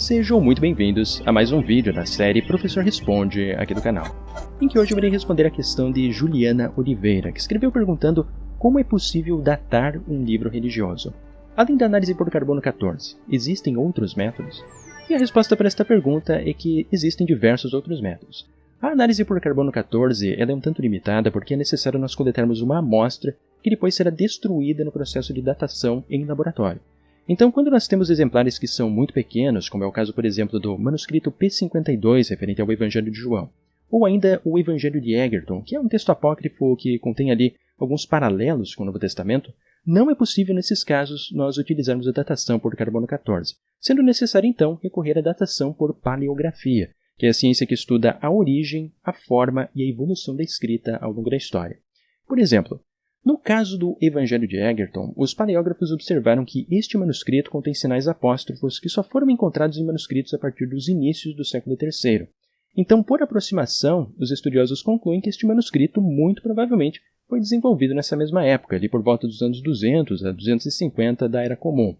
Sejam muito bem-vindos a mais um vídeo da série Professor Responde aqui do canal, em que hoje eu irei responder a questão de Juliana Oliveira, que escreveu perguntando como é possível datar um livro religioso. Além da análise por carbono 14, existem outros métodos? E a resposta para esta pergunta é que existem diversos outros métodos. A análise por carbono 14 ela é um tanto limitada porque é necessário nós coletarmos uma amostra que depois será destruída no processo de datação em laboratório. Então, quando nós temos exemplares que são muito pequenos, como é o caso, por exemplo, do manuscrito P52, referente ao Evangelho de João, ou ainda o Evangelho de Egerton, que é um texto apócrifo que contém ali alguns paralelos com o Novo Testamento, não é possível, nesses casos, nós utilizarmos a datação por carbono 14, sendo necessário, então, recorrer à datação por paleografia, que é a ciência que estuda a origem, a forma e a evolução da escrita ao longo da história. Por exemplo, no caso do Evangelho de Egerton, os paleógrafos observaram que este manuscrito contém sinais apóstrofos que só foram encontrados em manuscritos a partir dos inícios do século III. Então, por aproximação, os estudiosos concluem que este manuscrito, muito provavelmente, foi desenvolvido nessa mesma época, ali por volta dos anos 200 a 250 da Era Comum.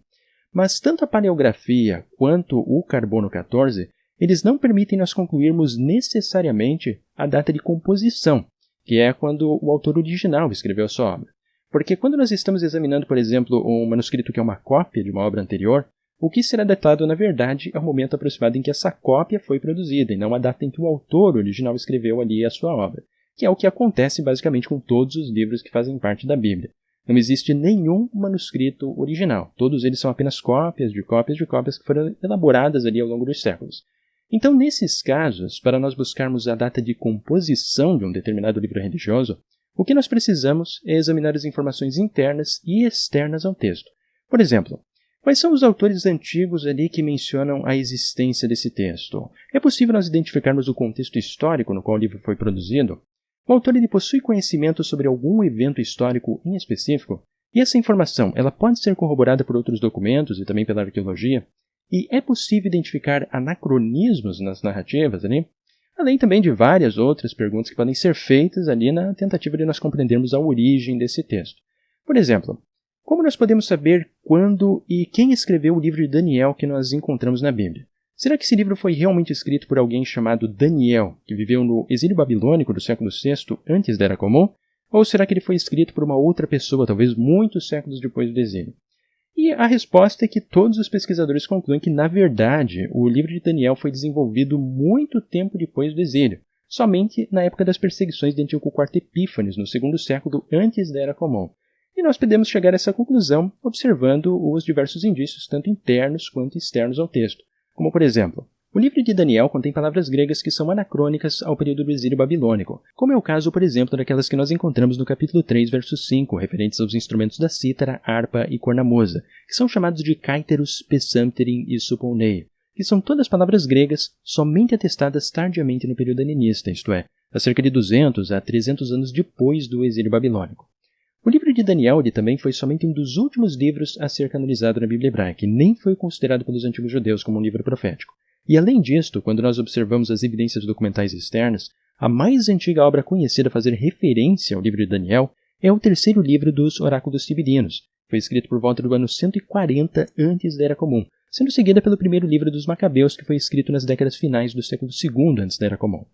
Mas tanto a paleografia quanto o carbono 14, eles não permitem nós concluirmos necessariamente a data de composição, que é quando o autor original escreveu a sua obra. Porque quando nós estamos examinando, por exemplo, um manuscrito que é uma cópia de uma obra anterior, o que será datado, na verdade, é o momento aproximado em que essa cópia foi produzida, e não a data em que o autor original escreveu ali a sua obra, que é o que acontece basicamente com todos os livros que fazem parte da Bíblia. Não existe nenhum manuscrito original, todos eles são apenas cópias de cópias de cópias que foram elaboradas ali ao longo dos séculos. Então, nesses casos, para nós buscarmos a data de composição de um determinado livro religioso, o que nós precisamos é examinar as informações internas e externas ao texto. Por exemplo, quais são os autores antigos ali que mencionam a existência desse texto? É possível nós identificarmos o contexto histórico no qual o livro foi produzido? O autor ele possui conhecimento sobre algum evento histórico em específico? E essa informação ela pode ser corroborada por outros documentos e também pela arqueologia? E é possível identificar anacronismos nas narrativas ali? Além também de várias outras perguntas que podem ser feitas ali na tentativa de nós compreendermos a origem desse texto. Por exemplo, como nós podemos saber quando e quem escreveu o livro de Daniel que nós encontramos na Bíblia? Será que esse livro foi realmente escrito por alguém chamado Daniel, que viveu no exílio babilônico do século VI antes da Era Comum? Ou será que ele foi escrito por uma outra pessoa, talvez muitos séculos depois do exílio? E a resposta é que todos os pesquisadores concluem que, na verdade, o livro de Daniel foi desenvolvido muito tempo depois do exílio, somente na época das perseguições de Antíoco IV Epífanes, no segundo século antes da Era Comum. E nós podemos chegar a essa conclusão observando os diversos indícios, tanto internos quanto externos ao texto. Como, por exemplo, o livro de Daniel contém palavras gregas que são anacrônicas ao período do exílio babilônico, como é o caso, por exemplo, daquelas que nós encontramos no capítulo 3, verso 5, referentes aos instrumentos da cítara, harpa e cornamusa, que são chamados de caíteros, pessampterim e suponeio, que são todas palavras gregas somente atestadas tardiamente no período helenista, isto é, há cerca de 200 a 300 anos depois do exílio babilônico. O livro de Daniel também foi somente um dos últimos livros a ser canonizado na Bíblia hebraica, e nem foi considerado pelos antigos judeus como um livro profético. E além disto, quando nós observamos as evidências documentais externas, a mais antiga obra conhecida a fazer referência ao livro de Daniel é o terceiro livro dos Oráculos Sibirinos. Foi escrito por volta do ano 140 antes da Era Comum, sendo seguida pelo primeiro livro dos Macabeus, que foi escrito nas décadas finais do século II antes da Era Comum.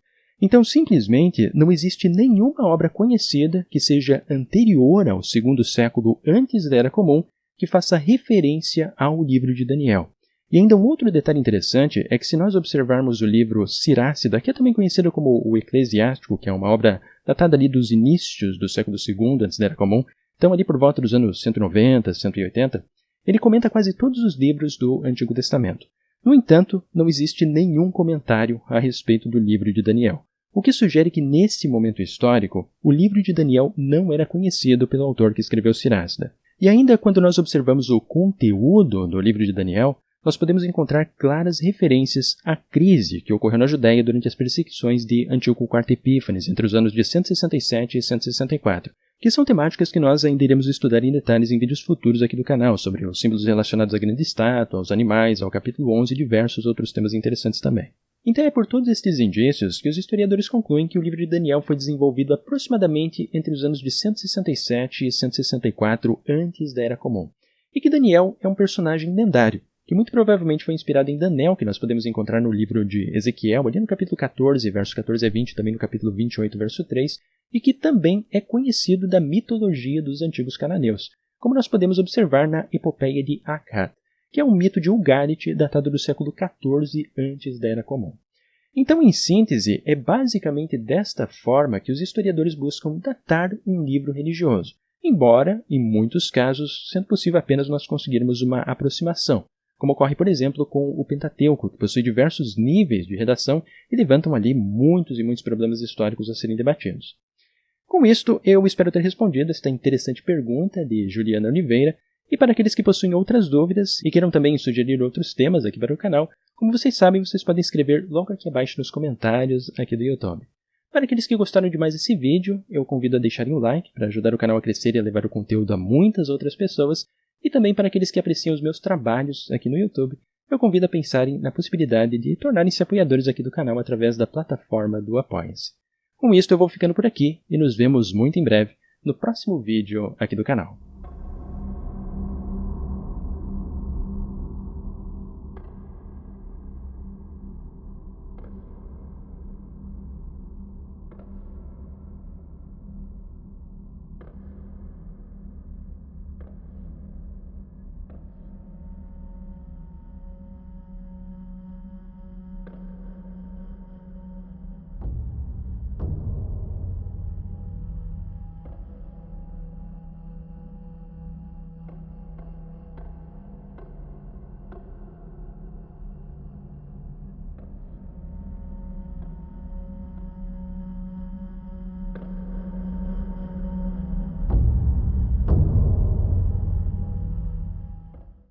Então, simplesmente, não existe nenhuma obra conhecida que seja anterior ao segundo século antes da Era Comum que faça referência ao livro de Daniel. E ainda um outro detalhe interessante é que se nós observarmos o livro Sirácida, que é também conhecido como o Eclesiástico, que é uma obra datada ali dos inícios do século II antes da Era Comum, então ali por volta dos anos 190, 180, ele comenta quase todos os livros do Antigo Testamento. No entanto, não existe nenhum comentário a respeito do livro de Daniel, o que sugere que nesse momento histórico, o livro de Daniel não era conhecido pelo autor que escreveu Sirácida. E ainda quando nós observamos o conteúdo do livro de Daniel, nós podemos encontrar claras referências à crise que ocorreu na Judéia durante as perseguições de Antíoco IV Epífanes entre os anos de 167 e 164, que são temáticas que nós ainda iremos estudar em detalhes em vídeos futuros aqui do canal, sobre os símbolos relacionados à grande estátua, aos animais, ao capítulo 11 e diversos outros temas interessantes também. Então é por todos estes indícios que os historiadores concluem que o livro de Daniel foi desenvolvido aproximadamente entre os anos de 167 e 164 antes da Era Comum, e que Daniel é um personagem lendário, que muito provavelmente foi inspirado em Daniel, que nós podemos encontrar no livro de Ezequiel, ali no capítulo 14, verso 14 a 20, também no capítulo 28, verso 3, e que também é conhecido da mitologia dos antigos cananeus, como nós podemos observar na Epopeia de Akkad, que é um mito de Ugarit datado do século XIV antes da Era Comum. Então, em síntese, é basicamente desta forma que os historiadores buscam datar um livro religioso, embora, em muitos casos, sendo possível apenas nós conseguirmos uma aproximação, como ocorre, por exemplo, com o Pentateuco, que possui diversos níveis de redação e levantam ali muitos e muitos problemas históricos a serem debatidos. Com isto, eu espero ter respondido esta interessante pergunta de Juliana Oliveira, e para aqueles que possuem outras dúvidas e queiram também sugerir outros temas aqui para o canal, como vocês sabem, vocês podem escrever logo aqui abaixo nos comentários aqui do YouTube. Para aqueles que gostaram de mais esse vídeo, eu convido a deixarem o like para ajudar o canal a crescer e a levar o conteúdo a muitas outras pessoas, e também para aqueles que apreciam os meus trabalhos aqui no YouTube, eu convido a pensarem na possibilidade de tornarem-se apoiadores aqui do canal através da plataforma do Apoia-se. Com isto eu vou ficando por aqui e nos vemos muito em breve no próximo vídeo aqui do canal.